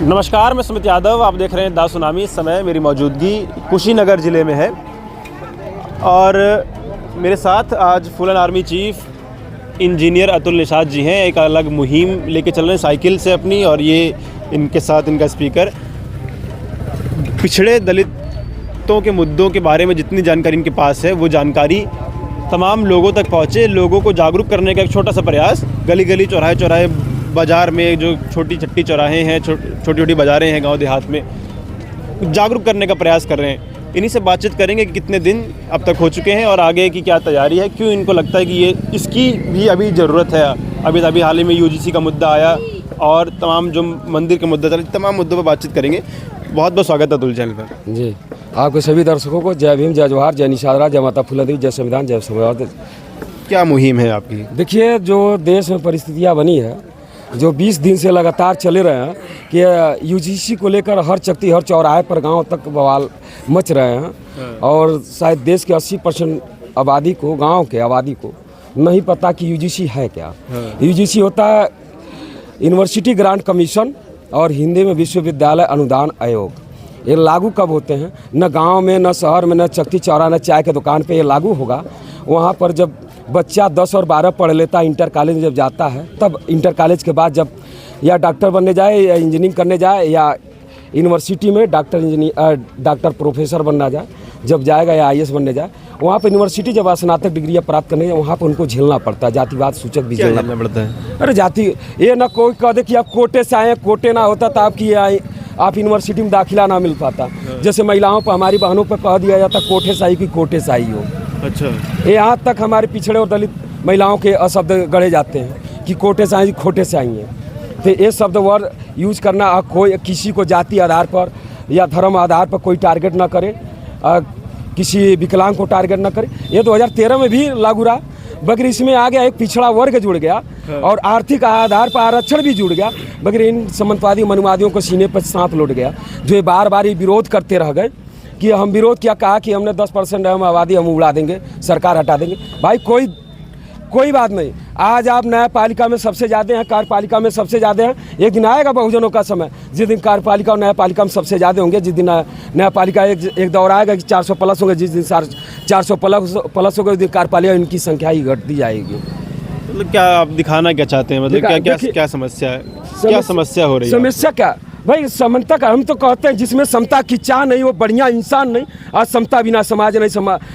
नमस्कार, मैं सुमित यादव। आप देख रहे हैं दा सुनामी। इस समय मेरी मौजूदगी कुशीनगर ज़िले में है और मेरे साथ आज Phoolan army chief engineer Atul Nishad ji हैं। एक अलग मुहिम लेके चल रहे हैं साइकिल से अपनी, और ये इनके साथ इनका स्पीकर पिछड़े दलितों के मुद्दों के बारे में जितनी जानकारी इनके पास है वो जानकारी तमाम लोगों तक पहुँचे। लोगों को जागरूक करने का एक छोटा सा प्रयास, गली गली चौराहे चौराहे बाज़ार में जो छोटी छट्टी चौराहे हैं, छोटी छोटी बाज़ारें हैं गांव देहात में, जागरूक करने का प्रयास कर रहे हैं। इन्हीं से बातचीत करेंगे कि कितने दिन अब तक हो चुके हैं और आगे की क्या तैयारी है, क्यों इनको लगता है कि ये इसकी भी अभी ज़रूरत है। अभी हाल ही में यूजीसी का मुद्दा आया और तमाम जो मंदिर के मुद्दा चले, तमाम मुद्दों पर बातचीत करेंगे। बहुत बहुत स्वागत है अतुल चैनल पर। जी, आपके सभी दर्शकों को जय भीम, जय जवाहर, जय निषाद, जय माता फूला देवी, जय संविधान, जय संविधान। क्या मुहिम है आपकी? देखिए, जो देश में परिस्थितियाँ बनी है, जो 20 दिन से लगातार चले रहे हैं कि यूजीसी को लेकर हर चकती हर चौराहे पर गांव तक बवाल मच रहे हैं और शायद देश के 80% आबादी को, गांव के आबादी को नहीं पता कि यूजीसी है क्या। यूजीसी होता है यूनिवर्सिटी ग्रांट कमीशन और हिंदी में विश्वविद्यालय अनुदान आयोग। ये लागू कब होते हैं? न गांव में, न शहर में, न चकती चौराहा, न चाय के दुकान पे ये लागू होगा। वहाँ पर जब बच्चा 10 और 12 पढ़ लेता, इंटर कॉलेज में जब जाता है, तब इंटर कॉलेज के बाद जब या डॉक्टर बनने जाए या इंजीनियरिंग करने जाए या यूनिवर्सिटी में डॉक्टर प्रोफेसर बनना जाए, जब जाएगा या IAS बनने जाए, वहाँ पर यूनिवर्सिटी जब स्नातक डिग्री प्राप्त करने जाए, वहाँ पर उनको झेलना पड़ता है, जातिवाद सूचक भी झेलना पड़ता है। अरे जाति, ये ना कोई कह दे कि आप कोटे से आए, कोटे ना होता तो आपकी आप यूनिवर्सिटी में दाखिला ना मिल पाता। जैसे महिलाओं पर, हमारी बहनों पर कह दिया जाता कोटे से आई कि कोटे से आई हो। अच्छा, यहाँ तक हमारे पिछड़े और दलित महिलाओं के अशब्द गढ़े जाते हैं कि कोटे से आई, खोटे से आई हैं। तो ये शब्द वर्ड यूज करना, कोई किसी को जाति आधार पर या धर्म आधार पर कोई टारगेट ना करे, किसी विकलांग को टारगेट ना करे। ये 2013 में भी लागू रहा, मगर इसमें आ गया एक पिछड़ा वर्ग जुड़ गया और आर्थिक आधार पर आरक्षण भी जुड़ गया, मगर इन सामंतवादी मनुवादियों को सीने पर सांप लौट गया, जो ये बार बार विरोध करते रह गए कि हम विरोध क्या कहा कि हमने 10% हम आबादी हम उड़ा देंगे, सरकार हटा देंगे। भाई कोई बात नहीं। आज आप न्यायपालिका में सबसे ज़्यादा हैं, कार्यपालिका में सबसे ज़्यादा हैं। एक दिन आएगा बहुजनों का समय जिस दिन कार्यपालिका और न्यायपालिका में सबसे ज़्यादा होंगे, जिस दिन न्यायपालिका एक दौर आएगा कि 400 प्लस होंगे, जिस दिन 400 प्लस होगा उस दिन कार्यपालिका इनकी संख्या ही घटती जाएगी। मतलब क्या आप दिखाना क्या चाहते हैं? मतलब क्या समस्या है? क्या समस्या हो रही है? समस्या क्या भाई? समता का हम तो कहते हैं जिसमें समता की चाह नहीं वो बढ़िया इंसान नहीं। आज समता बिना समाज नहीं,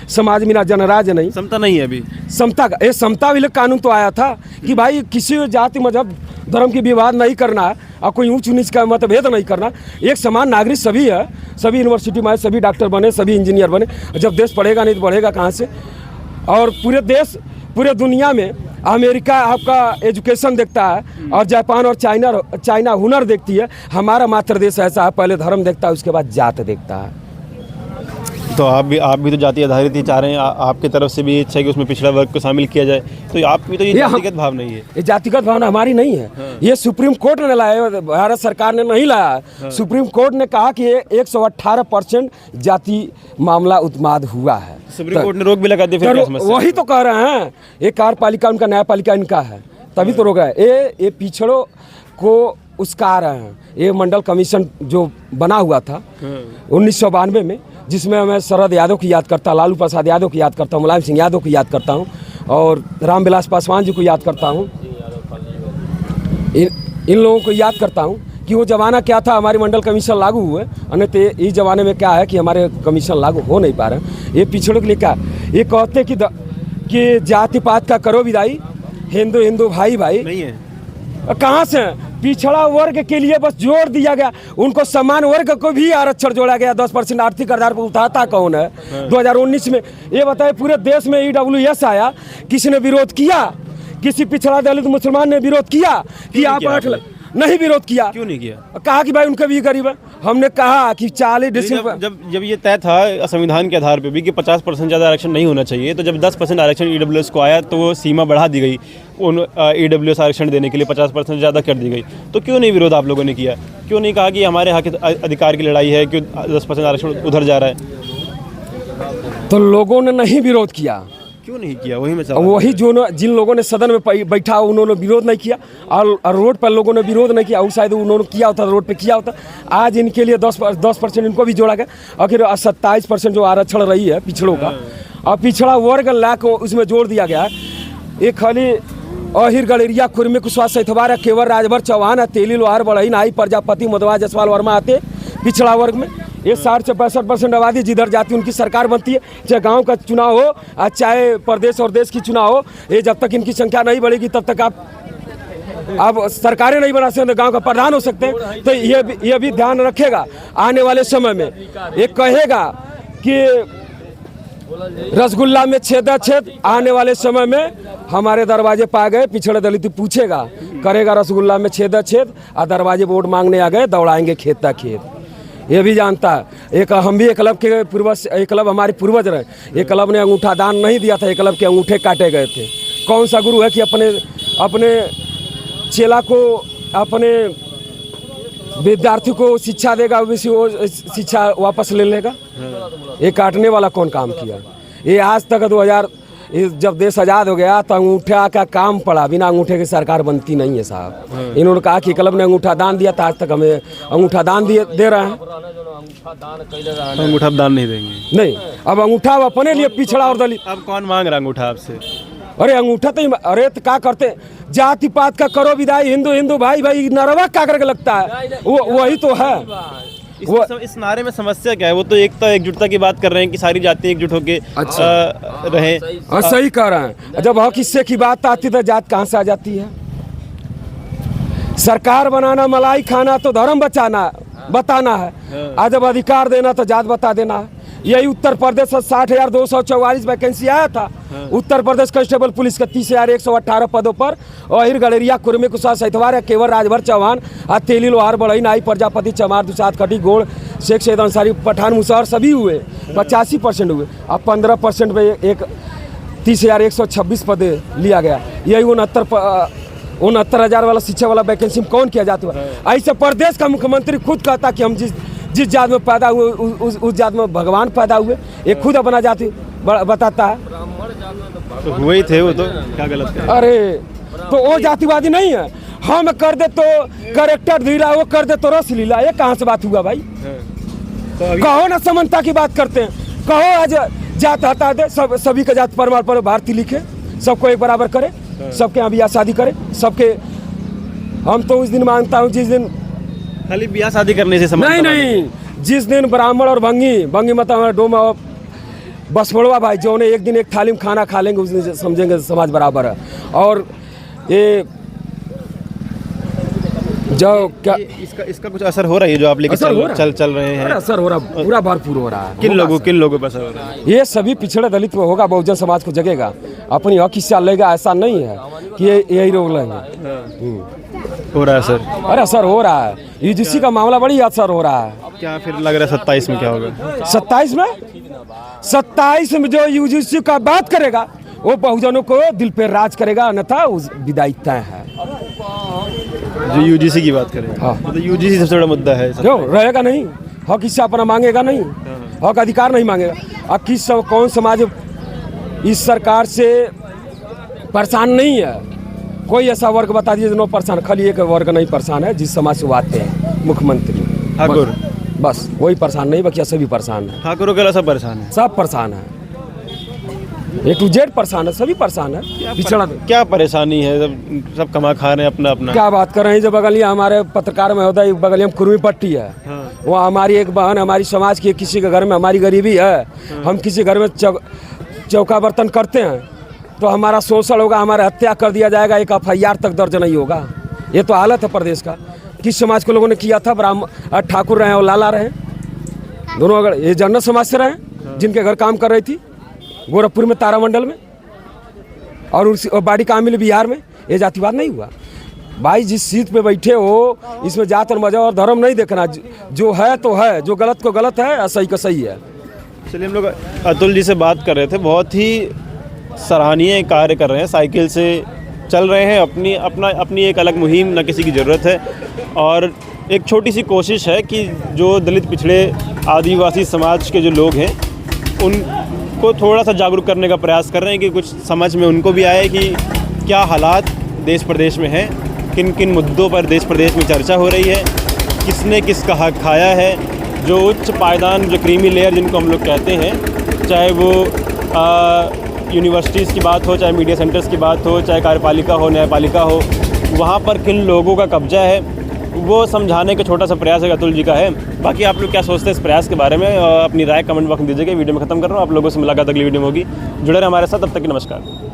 समाज बिना जनराज नहीं। समता नहीं है अभी। समता का समता विलक कानून तो आया था कि भाई किसी जाति मजहब धर्म की विवाद नहीं करना है और कोई ऊंच नीच का मतभेद नहीं करना। एक समान नागरिक सभी है, सभी यूनिवर्सिटी में सभी डॉक्टर बने, सभी इंजीनियर बने। जब देश पढ़ेगा नहीं तो बढ़ेगा कहाँ से? और पूरे दुनिया में अमेरिका आपका एजुकेशन देखता है और जापान और चाइना हुनर देखती है। हमारा मातृ देश ऐसा है, पहले धर्म देखता है, उसके बाद जात देखता है। तो आप भी तो जाति आधारित ही चाह रहे हैं। आपकी तरफ से भी इच्छा है कि उसमें पिछड़ा वर्ग को शामिल किया जाए, तो आप भी तो ये जातिगत भाव नहीं है। ये जातिगत भावना हमारी नहीं है। ये सुप्रीम कोर्ट ने लाया, भारत सरकार ने नहीं लाया। सुप्रीम कोर्ट ने कहा कि 118% जाति मामला उत्माद हुआ है। सुप्रीम कोर्ट ने रोक भी लगा दी, फिर क्या समस्या? वही तो कह रहे हैं, ये कार्यपालिका उनका, न्यायपालिका इनका है, तभी तो रोक है। ये पिछड़ों को उसका रहे हैं। ये मंडल कमीशन जो बना हुआ था 1992 में, जिसमें मैं शरद यादव की याद करता, लालू प्रसाद यादव की याद करता हूँ, मुलायम सिंह यादव की याद करता हूँ और रामविलास पासवान जी को याद करता हूँ। इन लोगों को याद करता हूँ कि वो ज़माना क्या था, हमारे मंडल कमीशन लागू हुए। अन्यथा इस ज़माने में क्या है कि हमारे कमीशन लागू हो नहीं पा रहे हैं। ये पिछड़ों के लिए क्या, ये कहते कि जाति पात का करो विदाई, हिंदू भाई नहीं है। कहाँ से? पिछड़ा वर्ग के लिए बस जोड़ दिया गया, उनको समान वर्ग को भी आरक्षण जोड़ा गया। 10% आर्थिक आधार पर उठाता कौन है? 2019 में ये बताए पूरे देश में EWS आया, किसी ने विरोध किया? किसी पिछड़ा दलित मुसलमान ने विरोध किया कि आप 8 लाख? नहीं विरोध किया। क्यों नहीं किया? कहा कि भाई उनके भी गरीब है। हमने कहा कि 40 दिसंबर जब ये तय था संविधान के आधार पे भी कि 50% ज़्यादा आरक्षण नहीं होना चाहिए, तो जब 10% आरक्षण EWS को आया तो वो सीमा बढ़ा दी गई, उन EWS आरक्षण देने के लिए 50% ज़्यादा कर दी गई। तो क्यों नहीं विरोध आप लोगों ने किया? क्यों नहीं कहा कि हमारे हक अधिकार की लड़ाई है, क्यों 10% आरक्षण उधर जा रहा है? तो लोगों ने नहीं विरोध किया। क्यों नहीं किया, वही मैं वही जो जिन लोगों ने सदन में बैठा उन्होंने विरोध नहीं किया, और रोड पर लोगों ने विरोध नहीं किया, शायद उन्होंने किया होता, रोड पे किया होता। आज इनके लिए 10% इनको भी जोड़ा गया, आखिर 27% जो आरक्षण रही है पिछड़ों का, और पिछड़ा वर्ग लाख उसमें जोड़ दिया गया है। एक खाली अहिर गलेरिया खुरमी कुशवाहा सैथवार केवर राजभर चौहान है, तेली लोहार बढ़ई नाई प्रजापति मधवा जसवाल वर्मा आते पिछड़ा वर्ग में। ये 60 से 65% आबादी जिधर जाती उनकी सरकार बनती है, चाहे गांव का चुनाव हो चाहे प्रदेश और देश की चुनाव हो। ये जब तक इनकी संख्या नहीं बढ़ेगी तब तक आप सरकारें नहीं बना सकते, गांव का प्रधान हो सकते हैं। तो ये भी ध्यान रखेगा आने वाले समय में। ये कहेगा कि रसगुल्ला में छेदा छेद, आने वाले समय में हमारे दरवाजे पे आ गए पिछड़े दलित पूछेगा, करेगा रसगुल्ला में छेदा छेद, और दरवाजे वोट मांगने आ गए दौड़ाएंगे खेत तक खेत। ये भी जानता है। एक हम भी एकलव के पूर्वज, एकलव हमारे पूर्वज रहे। एकलव ने अंगूठा दान नहीं दिया था, एकलव के अंगूठे काटे गए थे। कौन सा गुरु है कि अपने चेला को, अपने विद्यार्थी को शिक्षा देगा, वो शिक्षा वापस ले लेगा? ये काटने वाला कौन काम किया? ये आज तक 2000 जब देश आज़ाद हो गया तो अंगूठा का काम पड़ा, बिना अंगूठे की सरकार बनती नहीं है साहब। इन्होंने कहा कि क्लब ने अंगूठा दान दिया था, आज तक हमें अंगूठा दान दे रहे हैं। अंगूठा दान नहीं देंगे? नहीं, अब अंगूठा अपने लिए पिछड़ा और दलित। अब कौन मांग रहा अंगूठा आपसे? अरे अंगूठा तो अरे तो क्या करते, जाति पात का करो विदाई, हिंदू हिंदू भाई भाई नरवा क्या करके लगता है, वो वही तो है। इस नारे में समस्या क्या है? वो तो एकता एकजुटता की बात कर रहे हैं कि सारी जाति एकजुट होके रहे। सही कह रहे हैं। जब हक हिस्से की बात आती तो जात कहाँ से आ जाती है? सरकार बनाना, मलाई खाना तो धर्म बताना है, आज जब अधिकार देना तो जात बता देना है। यही उत्तर प्रदेश में 60,244 वैकेंसी आया था। उत्तर प्रदेश कांस्टेबल पुलिस का 30,118 पदों पर अहिर गलेरिया कुरमी कुशवाहा सैथवार केवर राजभर चौहान, तेली लोहार बढ़ई नाई प्रजापति चमार दुसाद खटी गोड़ शेख सैयद अंसारी पठान मुसहर सभी हुए 85% हुए। अब 15% में एक 30,126 पद लिया गया। यही 69,000 वाला शिक्षा वाला वैकेंसी में कौन किया जाता है? ऐसे प्रदेश का मुख्यमंत्री खुद कहता कि हम जिस जात में पैदा हुए उस जात में भगवान पैदा हुए। ये खुद अपना जाति बताता है। तो हुए ही थे वो, तो क्या गलत है? अरे तो वो जातिवादी नहीं है। हम कर दे तो करेक्टर धीरा, वो कर दे तो रस लीला। ये कहाँ से बात हुआ भाई? तो कहो ना समानता की बात करते हैं, कहो आज जात हटा दे, सभी का जात प्रमाण पर भारतीय लिखे, सबको एक बराबर करे, सबके यहाँ ब्याह शादी करे, सबके। हम तो उस दिन मानता हूँ जिस दिन खाली ब्याह शादी करने से समझ नहीं, जिस दिन ब्राह्मण और भंगी मतलब डोमा बसमड़वा भाई जो ने एक दिन एक थाली में खाना खा लेंगे, उस दिन समझेंगे समाज बराबर है। और ये जो क्या इसका कुछ असर हो रहा है जो आप लेके चल रहे हैं? असर हो रहा, पूरा भरपूर हो रहा है। किन लोगों पर असर हो रहा है? ये सभी पिछड़े दलित में होगा, बहुजन समाज को जगेगा, अपनी हक हिस्सा लेगा। ऐसा नहीं है कि यही रोक लेंगे। हो रहा है सर? अरे असर हो रहा है, यूजीसी का मामला बड़ी असर हो रहा है। क्या फिर लग रहा है 27 में क्या होगा? 27 में जो यूजीसी का बात करेगा वो बहुजनों को दिल पे राज करेगा, अन्यथा उस विदाई तय है। जो यूजीसी की बात करें, हाँ, मतलब यूजीसी सबसे बड़ा मुद्दा है। क्यों रहेगा नहीं? हक हिस्सा अपना मांगेगा नहीं, हक अधिकार नहीं मांगेगा। अब कौन समाज इस सरकार से परेशान नहीं है? कोई ऐसा वर्ग बता दीजिए जो परेशान। खाली एक वर्ग नहीं परेशान है, जिस समाज से आते हैं मुख्यमंत्री ठाकुर, बस वही परेशान नहीं, बाकी सभी परेशान है। ठाकुरों के सब परेशान है? सब परेशान है, A to Z परेशान है, सभी परेशान है। पिछड़ा क्या परेशानी है? सब कमा खा रहे हैं अपना अपना। क्या बात कर रहे हैं? जब बगलिया हमारे पत्रकार महोदय बगलिया में कुर्मी पट्टी है, वो हमारी एक बहन, हमारी समाज की किसी के घर में हमारी गरीबी है, हम किसी घर में चौका बर्तन करते हैं तो हमारा शोषण होगा, हमारा हत्या कर दिया जाएगा, एक FIR तक दर्ज नहीं होगा। ये तो हालत है प्रदेश का। किस समाज के लोगों ने किया था? ब्राह्मण ठाकुर रहे और लाला रहे, दोनों अगर ये जनरल समाज से रहे, जिनके घर काम कर रही थी गोरखपुर में तारामंडल में, और बाड़ी कामिल बिहार में। ये जातिवाद नहीं हुआ भाई। जिस सीट पे बैठे हो इसमें जात और मजा और धर्म नहीं देखना, जो है तो है, जो गलत को गलत है और सही को सही है। चलिए, हम लोग अतुल जी से बात कर रहे थे, बहुत ही सराहनीय कार्य कर रहे हैं, साइकिल से चल रहे हैं, अपनी एक अलग मुहिम, न किसी की ज़रूरत है। और एक छोटी सी कोशिश है कि जो दलित पिछड़े आदिवासी समाज के जो लोग हैं को थोड़ा सा जागरूक करने का प्रयास कर रहे हैं कि कुछ समझ में उनको भी आए कि क्या हालात देश प्रदेश में हैं, किन किन मुद्दों पर देश प्रदेश में चर्चा हो रही है, किसने किसका हक खाया है। जो उच्च पायदान, जो क्रीमी लेयर जिनको हम लोग कहते हैं, चाहे वो यूनिवर्सिटीज़ की बात हो, चाहे मीडिया सेंटर्स की बात हो, चाहे कार्यपालिका हो, न्यायपालिका हो, वहाँ पर किन लोगों का कब्जा है, वो समझाने का छोटा सा प्रयास है अतुल जी का है। बाकी आप लोग क्या सोचते हैं इस प्रयास के बारे में, अपनी राय कमेंट बॉक्स में दीजिएगा। वीडियो में ख़त्म कर रहा हूँ, आप लोगों से मुलाकात अगली वीडियो में होगी। जुड़े रहे हमारे साथ, तब तक की नमस्कार।